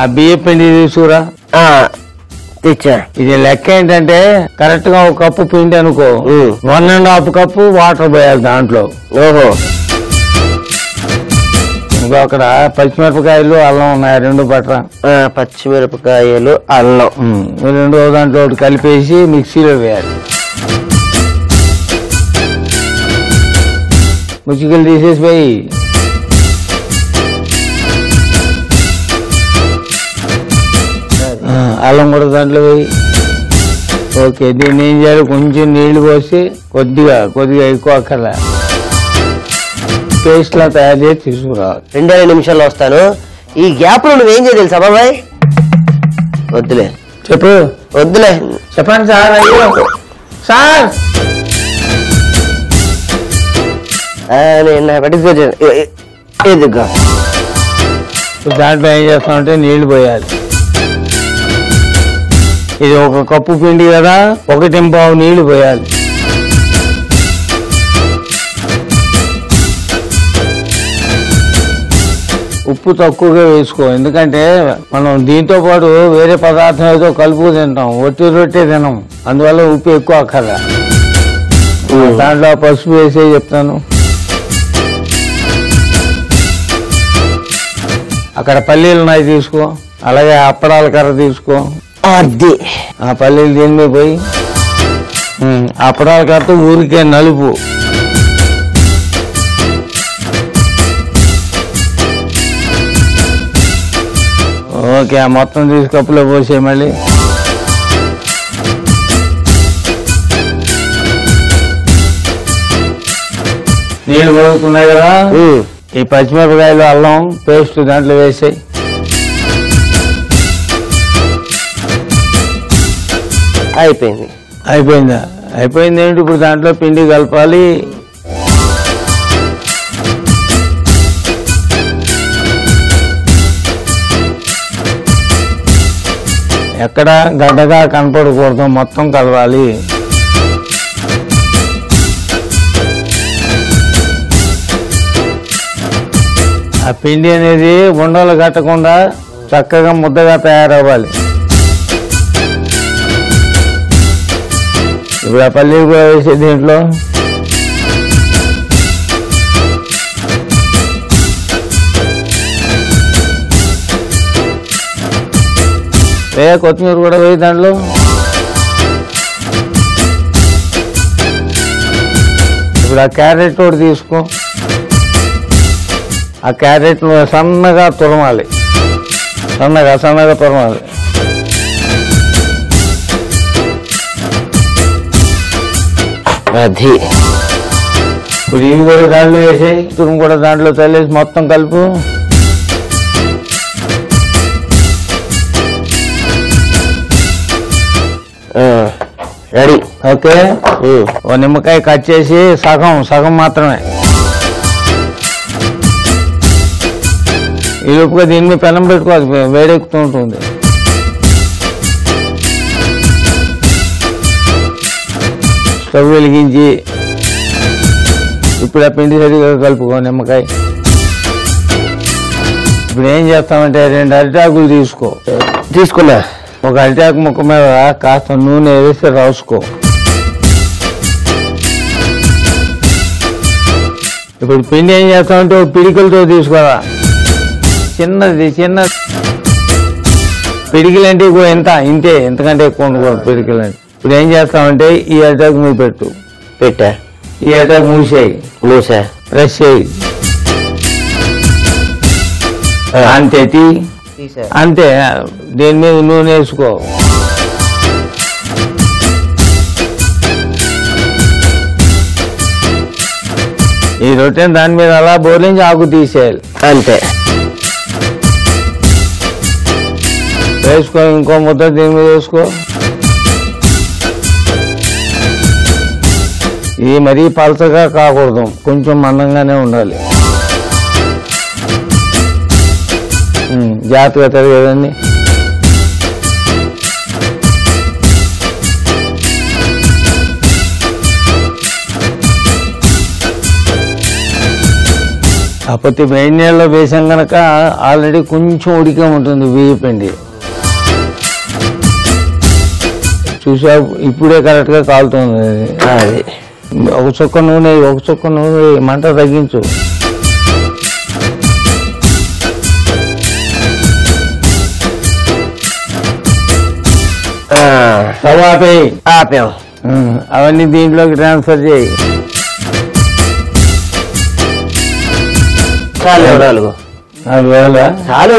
ఆ బియ్య పిండి తీసుకురా. తెచ్చా. ఇది లెక్క ఏంటంటే కరెక్ట్ గా ఒక కప్పు పిండి అనుకో, 1.5 కప్పు వాటర్ పోయాలి దాంట్లో. ఓహో. ఇంకో అక్కడ పచ్చిమిరపకాయలు అల్లం ఉన్నాయి, 2 పట్ల. పచ్చిమిరపకాయలు అల్లం 2 దాంట్లో కలిపేసి మిక్సీలో వేయాలి. ముచ్చికలు తీసేసి పోయి అల్లం కూడా దాంట్లో పోయి. ఓకే, దీన్ని ఏం చేయాలి, కొంచెం నీళ్లు పోసి కొద్దిగా ఎక్కువ అక్కర్లే పేస్ట్ లా తయారు చేసి తీసుకురావాలి. 2 నిమిషాల్లో వస్తాను. ఈ గ్యాప్ లో నువ్వేం చేయాలి తెలుసా బాబాయ్? వద్దులే చెప్పు. వద్దులే చెప్పండి సార్. అయ్యో సార్ నేను పట్టించుకోవచ్చు. ఎదుగా దాంట్లో ఏం చేస్తామంటే నీళ్లు పోయాలి. ఇది 1 కప్పు పిండి కదా, 1.5 నీళ్లు పోయాలి. ఉప్పు తక్కువగా వేసుకో, ఎందుకంటే మనం దీంతో పాటు వేరే పదార్థం ఏదో కలుపు తింటాం, ఒట్టి రొట్టె తినం, అందువల్ల ఉప్పు ఎక్కువ అక్కర్లా. దాంట్లో పసుపు వేసే చెప్తాను. అక్కడ పల్లీలు ఉన్నాయి తీసుకో, అలాగే అప్పడాల కర్ర తీసుకో. అది ఆ పల్లీలు దీని మీద పోయి అప్పడాల కర్రతో ఊరికే నలుపు. ఓకే, ఆ మొత్తం తీసి కప్పులో పోసే. మళ్ళీ నీళ్ళు పోతున్నాయి కదా, ఈ పచ్చిమిరపకాయలు అల్లం పేస్ట్ దాంట్లో వేసాయి. అయిపోయిందా? అయిపోయింది ఏంటి, ఇప్పుడు దాంట్లో పిండి కలపాలి. ఎక్కడ గడ్డగా కనపడకూడదు, మొత్తం కలవాలి. ఆ పిండి అనేది ఉండలు కట్టకుండా చక్కగా ముద్దగా తయారవ్వాలి. ఇప్పుడు ఆ పల్లీలు కూడా వేసే దీంట్లో. కొత్తిమీర కూడా వేయి దాంట్లో. ఇప్పుడు ఆ క్యారెట్ కూడా తీసుకో, ఆ క్యారెట్ సన్నగా తురమాలి, సన్నగా తురమాలి. అది ఇప్పుడు ఇవి కూడా దాంట్లో వేసాయి, తురుము కూడా దాంట్లో చల్లేసి మొత్తం కలుపు. రెడీ. ఓకే, ఓ నిమ్మకాయ కట్ చేసి సగం మాత్రమే. ఈ లోపుగా దీని మీద పెనం పెట్టుకోవాలి, వేడెక్కుతూ ఉంటుంది. స్టవ్ వెలిగించి ఇప్పుడు ఆ పిండి సరిగా కలుపుకో నిమ్మకాయ. ఇప్పుడు ఏం చేస్తామంటే 2 అరిటాకులు తీసుకున్నా. ఒక అరిటాకు ముక్క మీద కాస్త నూనె వేసి రాసుకో. ఇప్పుడు పిండి ఏం చేస్తామంటే ఒక పిడికలతో తీసుకోరా, చిన్న పిడికిలంటే ఇంతే, ఇంతకంటే ఎక్కువ ఉండకూడదు పిడికిలంటే. ఇప్పుడు ఏం చేస్తామంటే ఈ అరిటాకు మీద పెట్టా, ఈ అరిటాకు మూసా ప్రెస్ చేయి. అంతే, దీని మీద నూనె వేసుకో. ఈ రొట్టెని దాని మీద అలా బోర్లించి ఆకు తీసేయాలి, అంతే. వేసుకో, ఇంకో ముద్ద దీని మీద వేసుకో. ఇది మరీ పలచగా కాకూడదు, కొంచెం మందంగానే ఉండాలి. జాగ్రత్తగా తరగదండి. కాకపోతే వేడి నీళ్ళలో వేసాం కనుక ఆల్రెడీ కొంచెం ఉడికే ఉంటుంది బియ్య పిండి. చూసా ఇప్పుడే కరెక్ట్గా కాలుతుంది. అది ఒక చుక్క నూనె మంట తగ్గించు. స్టవ్ ఆపేయి. ఆపాం. అవన్నీ దీంట్లోకి ట్రాన్స్ఫర్ చేయి. చాలు 4 4 వేల చాలు.